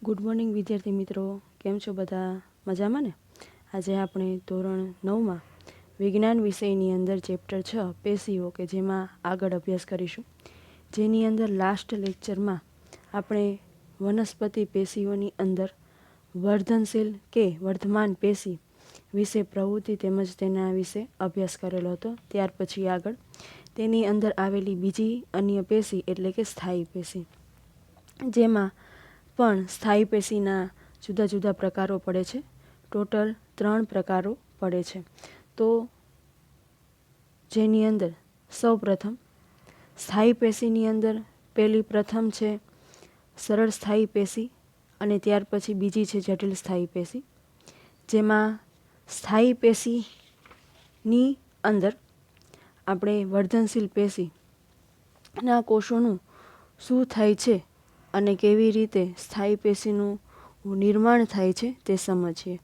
Good morning વિદ્યાર્થી મિત્રો, કેમ છો બધા? મજામાં ને? આજે આપણે ધોરણ 9માં વિજ્ઞાન વિષયની અંદર ચેપ્ટર 6 પેશીઓ કે જેમાં આગળ અભ્યાસ કરીશું. જેની અંદર લાસ્ટ લેક્ચરમાં આપણે વનસ્પતિ પેશીઓની અંદર વર્ધનશીલ કે વર્ધમાન પેશી વિશે પ્રવૃત્તિ તેમજ તેના વિશે અભ્યાસ કરેલો હતો. ત્યાર પછી આગળ તેની અંદર આવેલી બીજી અન્ય પેશી એટલે કે સ્થાયી પેશી, જેમાં પણ સ્થાયી પેશીના જુદા જુદા પ્રકારો પડે છે. ટોટલ 3 પ્રકારો પડે છે. તો જેની અંદર સૌપ્રથમ સ્થાયી પેશીની અંદર પ્રથમ છે સરળ સ્થાયી પેશી અને ત્યાર પછી બીજી છે જટિલ સ્થાયી પેશી. જેમાં સ્થાયી પેશીની અંદર આપણે વર્ધનશીલ પેશીના કોષોનું શું થાય છે અને કેવી રીતે સ્થાયી પેશીનું નિર્માણ થાય છે તે સમજીએ.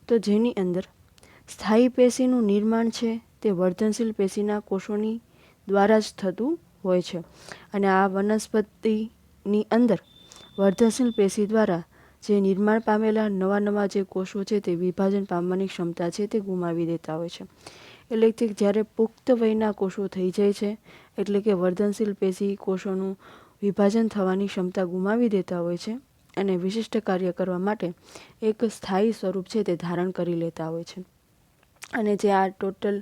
તો જેની અંદર સ્થાયી પેશીનું નિર્માણ છે તે વર્ધનશીલ પેશીના કોષોની દ્વારા જ થતું હોય છે. અને આ વનસ્પતિની અંદર વર્ધનશીલ પેશી દ્વારા જે નિર્માણ પામેલા નવા જે કોષો છે તે વિભાજન પામવાની ક્ષમતા છે તે ગુમાવી દેતા હોય છે. એટલે કે જ્યારે પુખ્ત વયના કોષો થઈ જાય છે એટલે કે વર્ધનશીલ પેશી કોષોનું વિભાજન થવાની ક્ષમતા ગુમાવી દેતા હોય છે અને વિશિષ્ટ કાર્ય કરવા માટે એક સ્થાયી સ્વરૂપ છે તે ધારણ કરી લેતા હોય છે. અને જે આ ટોટલ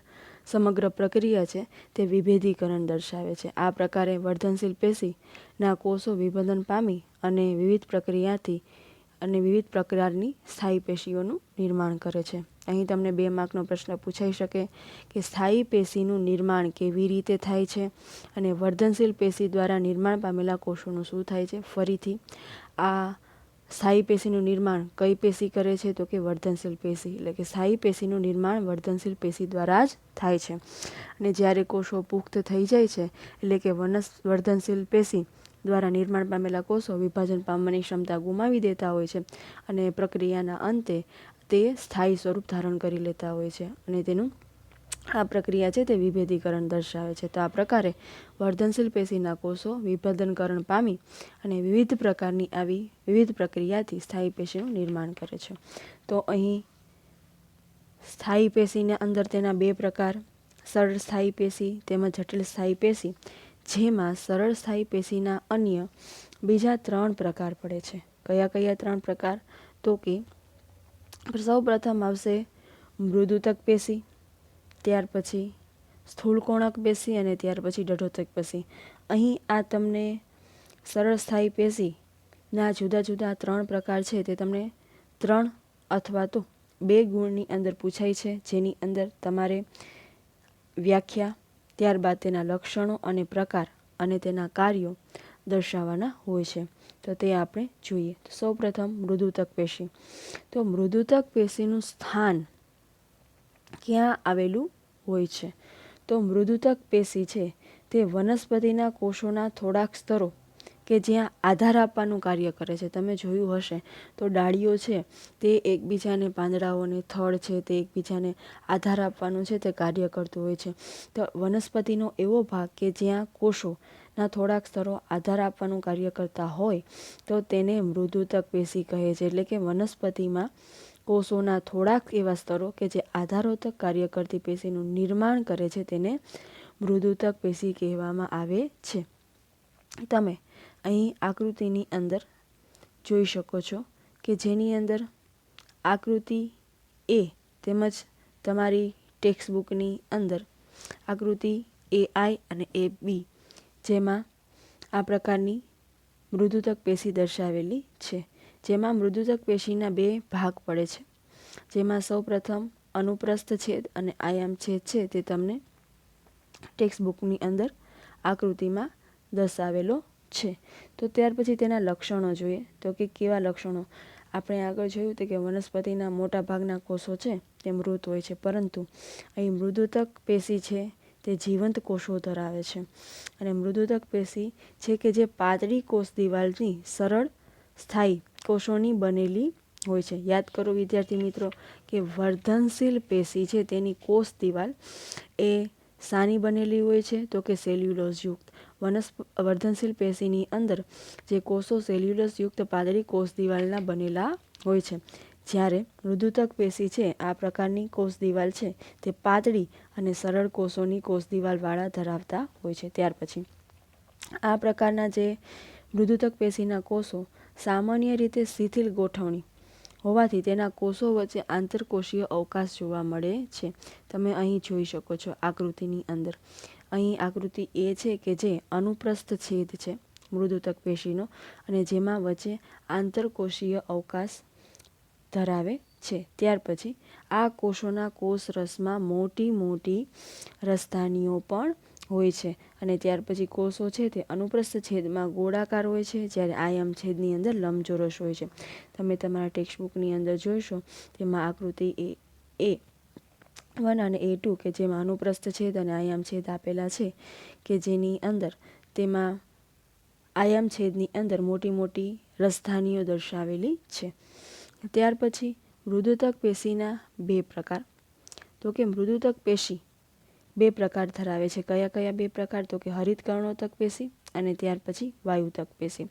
સમગ્ર પ્રક્રિયા છે તે વિભેદીકરણ દર્શાવે છે. આ પ્રકારે વર્ધનશીલ પેશીના કોષો વિભેદન પામી અને વિવિધ પ્રક્રિયાથી અને વિવિધ પ્રકારની સ્થાયી પેશીઓનું નિર્માણ કરે છે. અહીં તમને 2 માર્કનો પ્રશ્ન પૂછાઈ શકે કે સ્થાયી પેશીનું નિર્માણ કેવી રીતે થાય છે અને વર્ધનશીલ પેશી દ્વારા નિર્માણ પામેલા કોષોનું શું થાય છે. ફરીથી આ સ્થાયી પેશીનું નિર્માણ કઈ પેશી કરે છે તો કે વર્ધનશીલ પેશી, એટલે કે સ્થાયી પેશીનું નિર્માણ વર્ધનશીલ પેશી દ્વારા જ થાય છે. અને જ્યારે કોષો પુખ્ત થઈ જાય છે એટલે કે વર્ધનશીલ પેશી દ્વારા નિર્માણ પામેલા કોષો વિભાજન પામવાની ક્ષમતા ગુમાવી દેતા હોય છે અને પ્રક્રિયાના અંતે તે સ્થાયી સ્વરૂપ ધારણ કરી લેતા હોય છે અને તેનું આ પ્રક્રિયા છે તે વિભેદીકરણ દર્શાવે છે. તો આ પ્રકારે વર્ધનશીલ પેશીના કોષો વિભેદનકરણ પામી અને વિવિધ પ્રકારની આવી વિવિધ પ્રક્રિયાથી સ્થાયી પેશીનું નિર્માણ કરે છે. તો અહીં સ્થાયી પેશીના અંદર તેના 2 પ્રકાર, સરળ સ્થાયી પેશી તેમજ જટિલ સ્થાયી પેશી. જેમાં સરળ સ્થાયી પેશીના અન્ય બીજા 3 પ્રકાર પડે છે. કયા 3 પ્રકાર? તો કે સૌ પ્રથમ આવશે મૃદુતક પેશી, ત્યાર પછી સ્થૂળકોણક પેશી અને ત્યાર પછી દઢોતક પેશી. અહીં આ તમને સરળ સ્થાયી પેશીના જુદા જુદા 3 પ્રકાર છે તે તમને 3 અથવા તો 2 ગુણની અંદર પૂછાય છે, જેની અંદર તમારે વ્યાખ્યા, ત્યારબાદ તેના લક્ષણો અને પ્રકાર અને તેના કાર્યો દર્શાવવાના હોય છે. તો તે આપણે જોઈએ. તો સૌપ્રથમ મૃદુતક પેશી. તો મૃદુતક પેશીનું સ્થાન ક્યાં આવેલું હોય છે? તો મૃદુતક પેશી છે તે વનસ્પતિના કોષોના થોડાક સ્તરો કે જ્યાં આધાર આપવાનું કાર્ય કરે છે. તમે જોયું હશે તો ડાળીઓ છે તે એકબીજાને, પાંદડાઓને, થડ છે તે એકબીજાને આધાર આપવાનું છે તે કાર્ય કરતું હોય છે. તો વનસ્પતિનો એવો ભાગ કે જ્યાં કોષોના થોડાક સ્તરો આધાર આપવાનું કાર્ય કરતા હોય તો તેને મૃદુતક પેશી કહે છે. એટલે કે વનસ્પતિમાં કોષોના થોડાક એવા સ્તરો કે જે આધારોતક કાર્ય કરતી પેશીનું નિર્માણ કરે છે તેને મૃદુતક પેશી કહેવામાં આવે છે. તમે અહીં આકૃતિની અંદર જોઈ શકો છો કે જેની અંદર આકૃતિ એ તેમજ તમારી ટેક્સ્ટબુકની અંદર આકૃતિ AI અને AB જેમાં આ પ્રકારની મૃદુતક પેશી દર્શાવેલી છે. જેમાં મૃદુતક પેશીના 2 ભાગ પડે છે. જેમાં સૌપ્રથમ અનુપ્રસ્થ છેદ અને આયામ છેદ છે તે તમને ટેક્સ્ટબુકની અંદર આકૃતિમાં દર્શાવેલો છે. તો ત્યાર પછી તેના લક્ષણો જોઈએ. તો કે કેવા લક્ષણો? આપણે આગળ જોયું તો કે વનસ્પતિના મોટા ભાગના કોષો છે તે મૃત હોય છે, પરંતુ અહીં મૃદુતક પેશી છે તે જીવંત કોષો ધરાવે છે. અને મૃદુતક પેશી છે કે જે પાતળી કોષ દિવાલની સરળ સ્થાયી કોષોની બનેલી હોય છે. યાદ કરો વિદ્યાર્થી મિત્રો કે વર્ધનશીલ પેશી છે તેની કોષ દિવાલ એ શાની બનેલી હોય છે? તો કે સેલ્યુલોઝ યુક્ત. વર્ધનશીલ પેશીની અંદર જે કોષો સેલ્યુલસ યુક્ત પાતળી કોષ દિવાલના બનેલા હોય છે, જ્યારે મૃદુતક પેશી છે આ પ્રકારની કોષ દિવાલ છે તે પાતળી અને સરળ કોષોની કોષ દિવાલવાળા ધરાવતા હોય છે. ત્યાર પછી આ પ્રકારના જે મૃદુતક પેશીના કોષો સામાન્ય રીતે શિથિલ ગોઠવણી હોવાથી તેના કોષો વચ્ચે આંતરકોષીય અવકાશ જોવા મળે છે. તમે અહીં જોઈ શકો છો આકૃતિની અંદર. અહીં આકૃતિ એ છે કે જે અનુપ્રસ્થ છેદ છે મૃદુતક પેશીનો અને જેમાં વચ્ચે આંતરકોષીય અવકાશ ધરાવે છે. ત્યાર પછી આ કોષોના કોષ રસમાં મોટી મોટી રસધાનીઓ પણ હોય છે અને ત્યાર પછી કોષો છે તે અનુપ્રસ્થ છેદમાં ગોળાકાર હોય છે, જ્યારે આયામ છેદની અંદર લંબચોરસ હોય છે. તમે તમારા ટેક્સ્ટબુકની અંદર જોઈશો તેમાં આકૃતિ A1 અને A2 કે જેમાં અનુપ્રસ્થ છેદ અને આયામ છેદ આપેલા છે કે જેની અંદર તેમાં આયામ છેદની અંદર મોટી મોટી રસધાનીઓ દર્શાવેલી છે. ત્યાર પછી મૃદુતક પેશીના બે પ્રકાર. તો કે મૃદુતક પેશી બે પ્રકાર ધરાવે છે. કયા કયા બે પ્રકાર? તો કે હરિત કર્ણોતક પેશી અને ત્યાર પછી વાયુતક પેશી.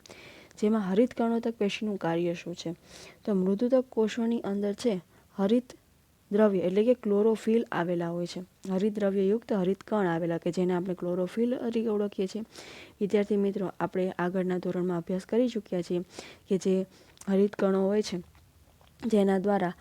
જેમાં હરિત કર્ણોતક પેશીનું કાર્ય શું છે? તો મૃદુતક કોષોની અંદર છે હરિત દ્રવ્ય એટલે કે ક્લોરોફિલ આવેલા હોય છે. હરિત દ્રવ્યયુક્ત હરિત કણ આવેલા કે જેને આપણે ક્લોરોફિલ તરીકે ઓળખીએ છીએ. વિદ્યાર્થી મિત્રો, આપણે આગળના ધોરણમાં અભ્યાસ કરી ચૂક્યા છીએ કે જે હરિત કણો હોય છે જેના દ્વારા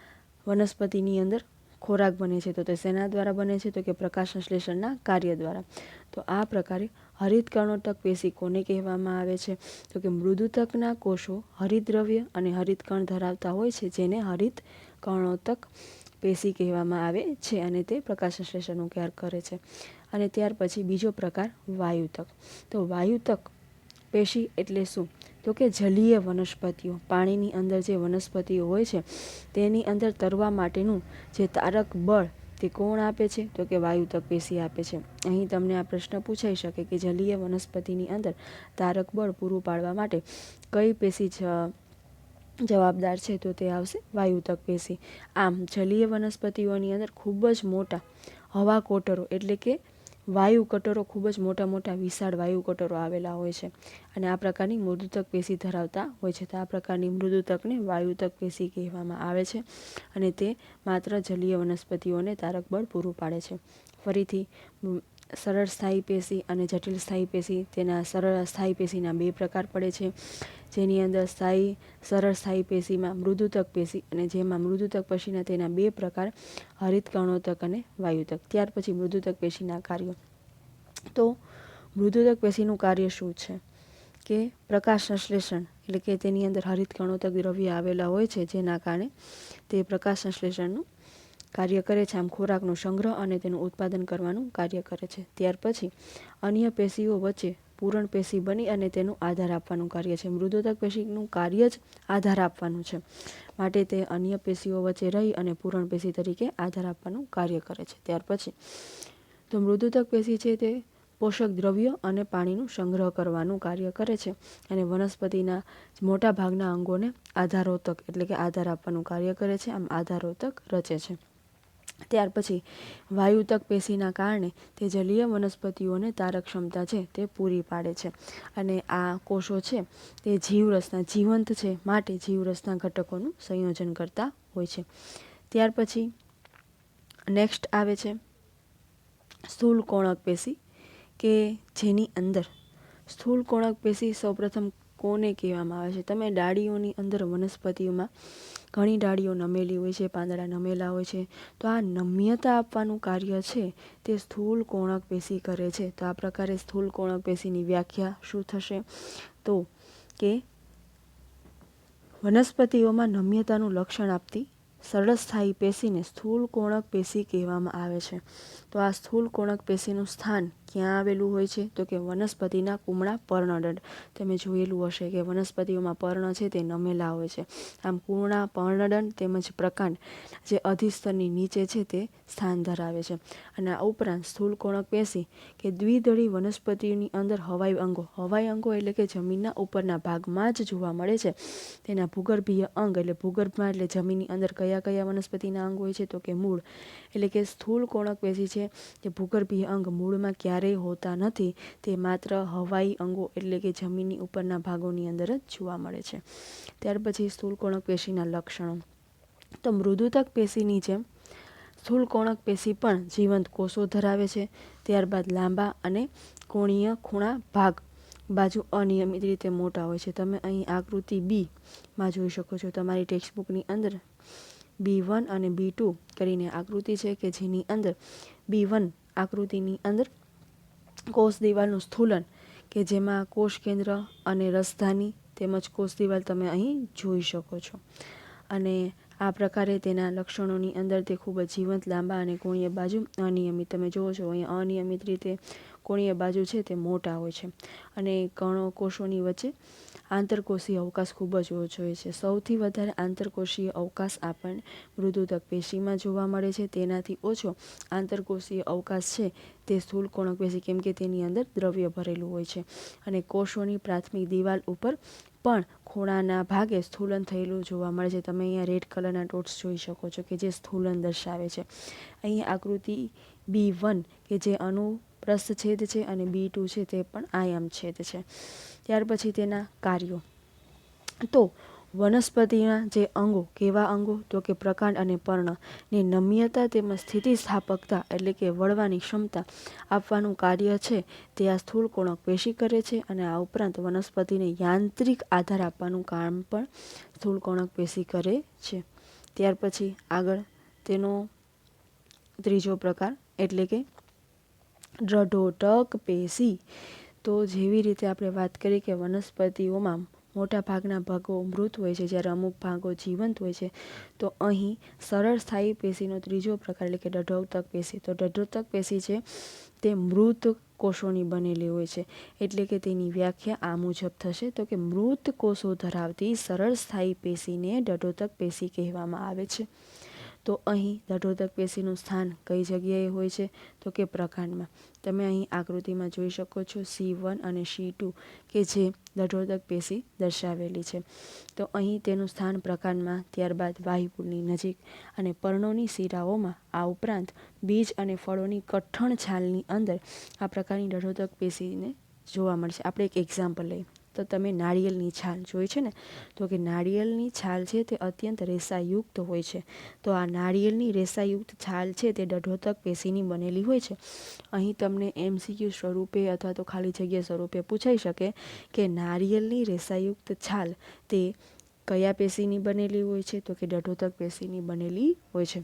વનસ્પતિની અંદર ખોરાક બને છે. તો તે શેના દ્વારા બને છે? તો કે પ્રકાશ સંશ્લેષણના કાર્ય દ્વારા. તો આ પ્રકારે હરિત કર્ણોતક પેશી કોને કહેવામાં આવે છે? તો કે મૃદુતકના કોષો હરિતદ્રવ્ય અને હરિત કણ ધરાવતા હોય છે જેને હરિત કર્ણોતક પેશી કહેવામાં આવે છે અને તે પ્રકાશ સંશ્લેષણનું કાર્ય કરે છે. અને ત્યાર પછી બીજો પ્રકાર વાયુતક. તો વાયુતક પેશી એટલે શું? તો કે જલીય વનસ્પતિઓ, પાણીની અંદર જે વનસ્પતિઓ હોય છે તેની અંદર તરવા માટેનું જે તારક બળ તે કોણ આપે છે? તો કે વાયુતક પેશી આપે છે. અહીં તમને આ પ્રશ્ન પૂછાઈ શકે કે જલીય વનસ્પતિની અંદર તારક બળ પૂરું પાડવા માટે કઈ પેશી જવાબદાર છે? તો તે આવશે વાયુતક પેશી. આમ જલીય વનસ્પતિઓની અંદર ખૂબ જ મોટા હવા કોટરો એટલે કે વાયુ કટરો, ખૂબ જ મોટા મોટા વિશાળ વાયુ કટરો આવેલા હોય છે અને આ પ્રકારની મૃદુતક પેશી ધરાવતા હોય છે. તો આ પ્રકારની મૃદુતકને વાયુતક પેશી કહેવામાં આવે છે અને તે માત્ર જલીય વનસ્પતિઓને તારક બળ પૂરું પાડે છે. ફરીથી સરળ સ્થાયી પેશી અને જટિલ સ્થાયી પેશી. તેના સરળ સ્થાયી પેશીના બે પ્રકાર પડે છે, જેની અંદર સરળ સ્થાયી પેશીમાં મૃદુતક પેશી અને જેમાં મૃદુતક પેશીના તેના બે પ્રકાર હરિત કર્ણોતક અને વાયુતક. ત્યાર પછી મૃદુતક પેશીના કાર્યો. તો મૃદુતક પેશીનું કાર્ય શું છે? કે પ્રકાશ સંશ્લેષણ એટલે કે તેની અંદર હરિત કર્ણોતક દ્રવ્ય આવેલા હોય છે જેના કારણે તે પ્રકાશ સંશ્લેષણનું કાર્ય કરે છે. આમ ખોરાકનો સંગ્રહ અને તેનું ઉત્પાદન કરવાનું કાર્ય કરે છે. ત્યાર પછી અન્ય પેશીઓ વચ્ચે પૂરણ પેશી બની અને તેનું આધાર આપવાનું કાર્ય છે. મૃદુતક પેશીનું કાર્ય જ આધાર આપવાનું છે, માટે તે અન્ય પેશીઓ વચ્ચે રહી અને પૂરણ પેશી તરીકે આધાર આપવાનું કાર્ય કરે છે. ત્યાર પછી તો મૃદુતક પેશી છે તે પોષક દ્રવ્યો અને પાણીનું સંગ્રહ કરવાનું કાર્ય કરે છે અને વનસ્પતિના મોટા ભાગના અંગોને આધારોતક એટલે કે આધાર આપવાનું કાર્ય કરે છે. આમ આધારોતક રચે છે. ત્યાર પછી વાયુતક પેશીના કારણે તે જલીય વનસ્પતિઓને તારક ક્ષમતા છે તે પૂરી પાડે છે અને આ કોષો છે તે જીવરસના જીવંત છે માટે જીવરસના ઘટકોનું સંયોજન કરતા હોય છે. ત્યાર પછી નેક્સ્ટ આવે છે સ્થૂલ કોણક પેશી કે જેની અંદર સ્થૂલ કોણક પેશી સૌપ્રથમ કોને કહેવામાં આવે છે? તમે ડાળીઓની અંદર વનસ્પતિઓમાં ઘણી ડાળીઓ નમેલી હોય છે, પાંદડા નમેલા હોય છે. તો આ નમ્યતા આપવાનું કાર્ય છે તે સ્થૂલ કોણક પેશી કરે છે. તો આ પ્રકારે સ્થૂલ કોણક પેશીની વ્યાખ્યા શું થશે? તો કે વનસ્પતિઓમાં નમ્યતાનું લક્ષણ આપતી સરળ સ્થાયી પેશીને સ્થૂલ કોણક પેશી કહેવામાં આવે છે. તો આ સ્થૂલ કોણક પેશીનું સ્થાન ક્યાં આવેલું હોય છે? તો કે વનસ્પતિના કુમળા પર્ણદંડ. તમે જોયેલું હશે કે વનસ્પતિઓમાં પર્ણ છે તે નમેલા હોય છે. આમ કુમળા પર્ણદંડ તેમજ પ્રકાંડ જે અધિસ્તરની નીચે છે તે સ્થાન ધરાવે છે. અને આ ઉપરાંત સ્થૂલ કોણક પેશી કે દ્વિદળી વનસ્પતિઓની અંદર હવાઈ અંગો એટલે કે જમીનના ઉપરના ભાગમાં જ જોવા મળે છે. તેના ભૂગર્ભીય અંગ એટલે ભૂગર્ભમાં એટલે જમીનની અંદર કયા કયા વનસ્પતિના અંગ હોય છે? તો કે મૂળ એટલે કે સ્થૂલ કોણક પેશી છે તે ભૂગર્ભીય અંગ મૂળમાં ક્યારે ક્યારેય હોતા નથી. તે માત્ર હવાઈ અંગો એટલે કે જમીનની ઉપરના ભાગોની અંદર જ જોવા મળે છે. ત્યાર પછી સ્થૂળકોણક પેશીના લક્ષણો. તો મૃદુતક પેશીની જેમ સ્થૂળકોણક પેશી પણ જીવંત કોષો ધરાવે છે. ત્યારબાદ લાંબા અને કોણીય ખૂણા ભાગ બાજુ અનિયમિત રીતે મોટા હોય છે. તમે અહીં આકૃતિ બીમાં જોઈ શકો છો. તમારી ટેક્સ્ટબુકની અંદર B1 અને B2 કરીને આકૃતિ છે કે જેની અંદર B1 આકૃતિની અંદર કોષ દિવાલનું સ્થૂલન કે જેમાં કોષ કેન્દ્ર અને રસધાની તેમજ કોષ દિવાલ તમે અહીં જોઈ શકો છો. અને આ પ્રકારે તેના લક્ષણોની અંદર તે ખૂબ જ જીવંત, લાંબા અને કોણીય બાજુ અનિયમિત. તમે જુઓ છો અહીંયા અનિયમિત રીતે કોણીય બાજુ છે તે મોટા હોય છે. અને કોષોની વચ્ચે આંતરકોષીય અવકાશ ખૂબ જ ઓછો હોય છે. સૌથી વધારે આંતરકોષીય અવકાશ આપણને મૃદુતક પેશીમાં જોવા મળે છે. તેનાથી ઓછો આંતરકોષીય અવકાશ છે તે સ્થૂળકોણક પેશી, કેમ કે તેની અંદર દ્રવ્ય ભરેલું હોય છે. અને કોષોની પ્રાથમિક દિવાલ ઉપર પણ ખૂણાના ભાગે સ્થૂલન થયેલું જોવા મળે છે. તમે અહીંયા રેડ કલરના ડોટ્સ જોઈ શકો છો કે જે સ્થૂલન દર્શાવે છે. અહીં આકૃતિ B1 કે જે અનુપ્રસ્થ છેદ છે અને B2 છે તે પણ આયામ છેદ છે. ત્યાર પછી તેના કાર્યો. તો વનસ્પતિના જે અંગો, કેવા અંગો તો કે પ્રકાંડ અને પર્ણ ને નમ્યતા તેમજ સ્થિતિસ્થાપકતા એટલે કે વળવાની ક્ષમતા આપવાનું કાર્ય છે તે આ સ્થૂળકોણક પેશી કરે છે. અને આ ઉપરાંત વનસ્પતિને યાંત્રિક આધાર આપવાનું કામ પણ સ્થૂળકોણક પેશી કરે છે. ત્યાર પછી આગળ તેનો ત્રીજો પ્રકાર એટલે કે દૃઢોટક પેશી. તો જેવી રીતે આપણે વાત કરી કે વનસ્પતિઓમાં મોટા ભાગના ભાગો મૃત હોય છે જ્યારે અમુક ભાગો જીવંત હોય છે, તો અહીં સરળ સ્થાયી પેશીનો ત્રીજો પ્રકાર એટલે કે દૃઢોટક પેશી. તો દૃઢોટક પેશી છે તે મૃત કોષોની બનેલી હોય છે. એટલે કે તેની વ્યાખ્યા આ મુજબ થશે તો કે મૃત કોષો ધરાવતી સરળ સ્થાયી પેશીને દૃઢોટક પેશી કહેવામાં આવે છે. તો અહીં દૃઢોટક પેશીનું સ્થાન કઈ જગ્યાએ હોય છે તો કે પ્રકાંડમાં. તમે અહીં આકૃતિમાં જોઈ શકો છો C1 અને C2 કે જે દૃઢોટક પેશી દર્શાવેલી છે. તો અહીં તેનું સ્થાન પ્રકાંડમાં, ત્યારબાદ વાહિપુલની નજીક અને પર્ણોની શિરાઓમાં, આ ઉપરાંત બીજ અને ફળોની કઠણ છાલની અંદર આ પ્રકારની દૃઢોટક પેશીને જોવા મળશે. આપણે એક એક્ઝામ્પલ લઈએ તો તમે નાળિયેરની છાલ જોઈ છે ને, તો કે નાળિયેરની છાલ છે તે અત્યંત રેસાયુક્ત હોય છે. તો આ નાળિયેરની રેસાયુક્ત છાલ છે તે દૃઢોટક પેશીની બનેલી હોય છે. અહીં તમને MCQ સ્વરૂપે અથવા તો ખાલી જગ્યા સ્વરૂપે પૂછાઈ શકે કે નાળિયેરની રેસાયુક્ત છાલ તે કયા પેશીની બનેલી હોય છે તો કે દૃઢોટક પેશીની બનેલી હોય છે.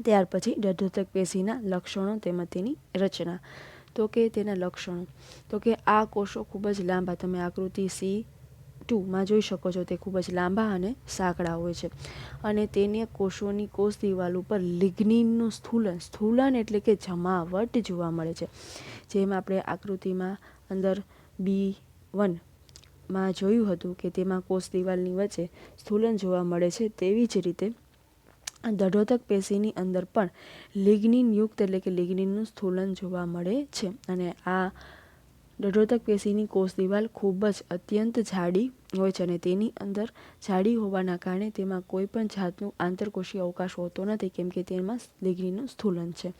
ત્યાર પછી દૃઢોટક પેશીના લક્ષણો તેમજ તેની રચના. તો કે તેના લક્ષણો તો કે આ કોષો ખૂબ જ લાંબા, તમે આકૃતિ C2માં જોઈ શકો છો, તે ખૂબ જ લાંબા અને સાંકડા હોય છે. અને તેને કોષોની કોષ દિવાલ ઉપર લિગ્નિનનું સ્થૂલન એટલે કે જમાવટ જોવા મળે છે. જેમ આપણે આકૃતિમાં અંદર B1માં જોયું હતું કે તેમાં કોષ દિવાલની વચ્ચે સ્થૂલન જોવા મળે છે, તેવી જ રીતે દૃઢોટક પેશીની અંદર પણ લિગ્નિન યુક્ત એટલે કે લિગ્નિનનું સ્થૂલન જોવા મળે છે. અને આ દૃઢોટક પેશીની કોષ દિવાલ ખૂબ જ અત્યંત જાડી હોય છે અને તેની અંદર જાડી હોવાના કારણે તેમાં કોઈ પણ જાતનું આંતરકોષીય અવકાશ હોતો નથી, કેમ કે તેમાં લિગ્નિનનું સ્થૂલન છે.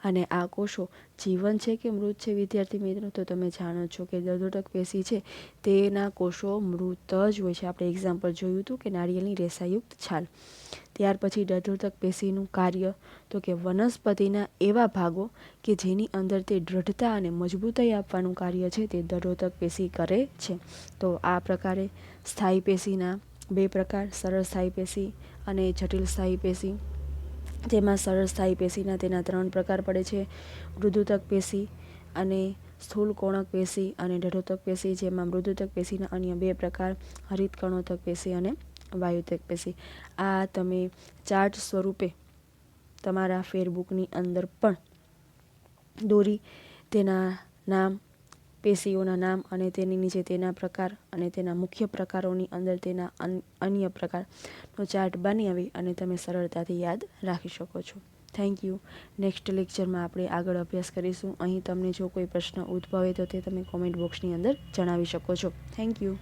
અને આ કોષો જીવન છે કે મૃત છે વિદ્યાર્થી મિત્રો? તો તમે જાણો છો કે દૃઢોટક પેશી છે તેના કોષો મૃત જ હોય છે. આપણે એક્ઝામ્પલ જોયું હતું કે નાળિયેરની રેસાયુક્ત છાલ. ત્યાર પછી દૃઢોટક પેશીનું કાર્ય તો કે વનસ્પતિના એવા ભાગો કે જેની અંદર તે દૃઢતા અને મજબૂતાઈ આપવાનું કાર્ય છે તે દૃઢોટક પેશી કરે છે. તો આ પ્રકારે સ્થાયી પેશીના બે પ્રકાર, સરળ સ્થાયી પેશી અને જટિલ સ્થાયી પેશી. જેમાં સરળ સ્થાયી પેશીના તેના 3 પ્રકાર પડે છે: મૃદુતક પેશી અને સ્થૂળકોણક પેશી અને દૃઢોટક પેશી. જેમાં મૃદુતક પેશીના અન્ય 2 પ્રકાર હરિતકણોતક પેશી અને વાયુતક પેશી. આ તમે ચાર્ટ સ્વરૂપે તમારા ફેરબુકની અંદર પણ દોરી તેના નામ, પેશીઓના નામ અને તેની નીચે તેના પ્રકાર અને તેના મુખ્ય પ્રકારોની અંદર તેના અન્ય પ્રકારનો ચાર્ટ બનાવી અને તમે સરળતાથી યાદ રાખી શકો છો. Thank you. નેક્સ્ટ લેક્ચરમાં આપણે આગળ અભ્યાસ કરીશું. અહીં તમને જો કોઈ પ્રશ્ન ઉદ્ભવે તો તે તમે કોમેન્ટ બોક્સની અંદર જણાવી શકો છો. Thank you.